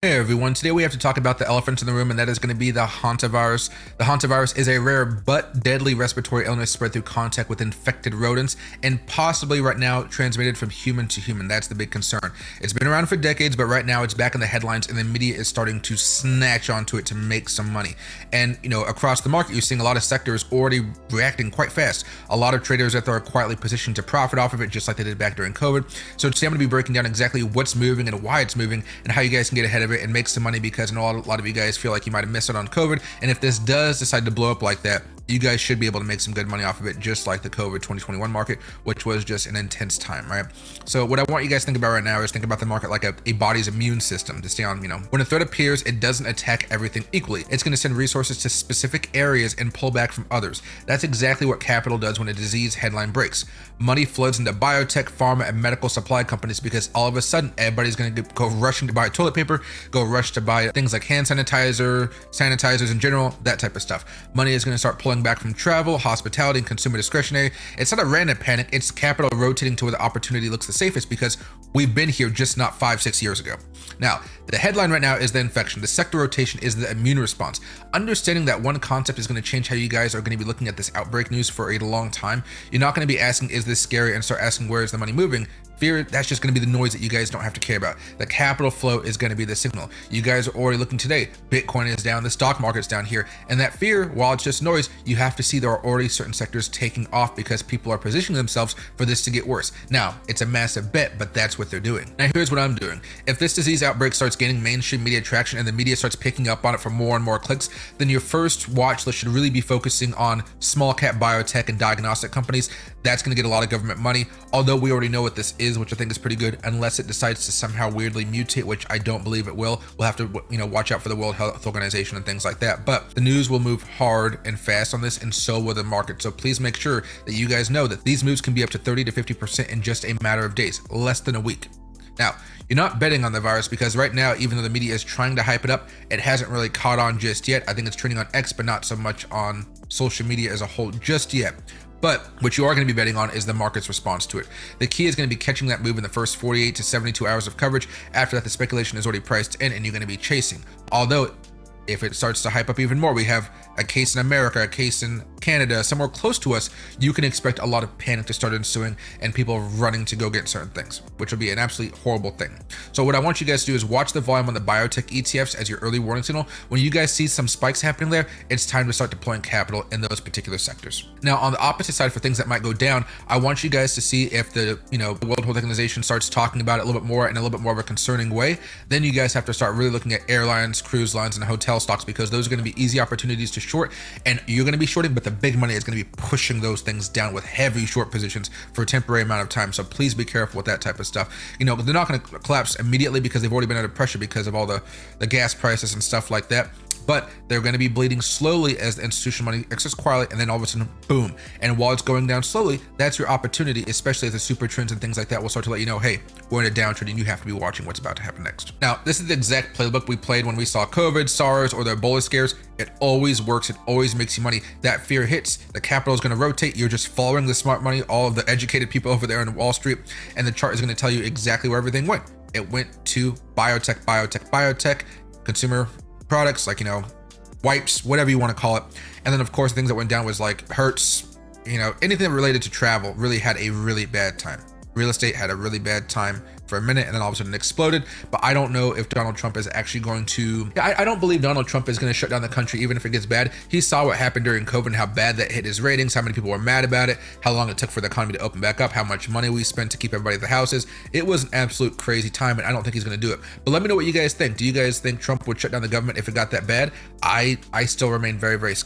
Hey everyone, today we have to talk about the elephant in the room, and that is going to be the hantavirus. The hantavirus is a rare but deadly respiratory illness spread through contact with infected rodents and possibly right now transmitted from human to human. That's the big concern. It's been around for decades, but right now it's back in the headlines and the media is starting to snatch onto it to make some money. And across the market, you're seeing a lot of sectors already reacting quite fast. A lot of traders out there are quietly positioned to profit off of it, just like they did back during COVID. So today I'm going to be breaking down exactly what's moving and why it's moving and how you guys can get ahead of it and make some money, because I know a lot of you guys feel like you might have missed out on COVID, and if this does decide to blow up like that, you guys should be able to make some good money off of it, just like the COVID 2021 market, which was just an intense time, right? So what I want you guys to think about right now is think about the market like a body's immune system to stay on, when a threat appears, it doesn't attack everything equally. It's going to send resources to specific areas and pull back from others. That's exactly what capital does when a disease headline breaks. Money floods into biotech, pharma, and medical supply companies because all of a sudden, everybody's going to go rushing to buy toilet paper, go rush to buy things like hand sanitizers in general, that type of stuff. Money is going to start pulling back from travel, hospitality, and consumer discretionary. It's not a random panic, it's capital rotating to where the opportunity looks the safest, because we've been here just not 5-6 years ago. Now, the headline right now is the infection. The sector rotation is the immune response. Understanding that one concept is going to change how you guys are going to be looking at this outbreak news for a long time. You're not going to be asking, is this scary, and start asking, where is the money moving? Fear, that's just going to be the noise that you guys don't have to care about. The capital flow is going to be the signal. You guys are already looking today. Bitcoin is down, the stock market's down here. And that fear, while it's just noise, you have to see there are already certain sectors taking off because people are positioning themselves for this to get worse. Now, it's a massive bet, but that's what they're doing. Now, here's what I'm doing. If this disease outbreak starts gaining mainstream media traction and the media starts picking up on it for more and more clicks, then your first watch list should really be focusing on small cap biotech and diagnostic companies. That's going to get a lot of government money, although we already know what this is, which I think is pretty good, unless it decides to somehow weirdly mutate, which I don't believe it will. We'll have to, watch out for the World Health Organization and things like that. But the news will move hard and fast on this, and so will the market. So please make sure that you guys know that these moves can be up to 30 to 50% in just a matter of days, less than a week. Now, you're not betting on the virus because right now, even though the media is trying to hype it up, it hasn't really caught on just yet. I think it's trending on X, but not so much on social media as a whole just yet. But what you are going to be betting on is the market's response to it. The key is going to be catching that move in the first 48 to 72 hours of coverage. After that, the speculation is already priced in and you're going to be chasing. Although, if it starts to hype up even more, we have a case in America, a case in Canada, somewhere close to us, you can expect a lot of panic to start ensuing and people running to go get certain things, which will be an absolutely horrible thing. So what I want you guys to do is watch the volume on the biotech ETFs as your early warning signal. When you guys see some spikes happening there, it's time to start deploying capital in those particular sectors. Now, on the opposite side, for things that might go down, I want you guys to see if the World Health Organization starts talking about it a little bit more in a little bit more of a concerning way. Then you guys have to start really looking at airlines, cruise lines, and hotel stocks, because those are going to be easy opportunities to short, and you're going to be shorting, but the big money is going to be pushing those things down with heavy short positions for a temporary amount of time. So please be careful with that type of stuff. They're not going to collapse immediately because they've already been under pressure because of all the gas prices and stuff like that. But they're going to be bleeding slowly as the institutional money exits quietly, and then all of a sudden, boom. And while it's going down slowly, that's your opportunity, especially as the super trends and things like that will start to let you know, hey, we're in a downtrend and you have to be watching what's about to happen next. Now, this is the exact playbook we played when we saw COVID, SARS, or the Ebola scares. It always works. It always makes you money. That fear hits, the capital is going to rotate. You're just following the smart money, all of the educated people over there on Wall Street, and the chart is going to tell you exactly where everything went. It went to biotech, consumer products like, wipes, whatever you want to call it. And then of course, things that went down was like Hertz, anything related to travel really had a really bad time. Real estate had a really bad time for a minute, and then all of a sudden it exploded. But I don't know if Donald Trump is actually going to, I don't believe Donald Trump is going to shut down the country even if it gets bad. He saw what happened during COVID and how bad that hit his ratings, how many people were mad about it, how long it took for the economy to open back up, how much money we spent to keep everybody at the houses. It was an absolute crazy time, and I don't think he's going to do it. But let me know what you guys think. Do you guys think Trump would shut down the government if it got that bad? I still remain very, very skeptical.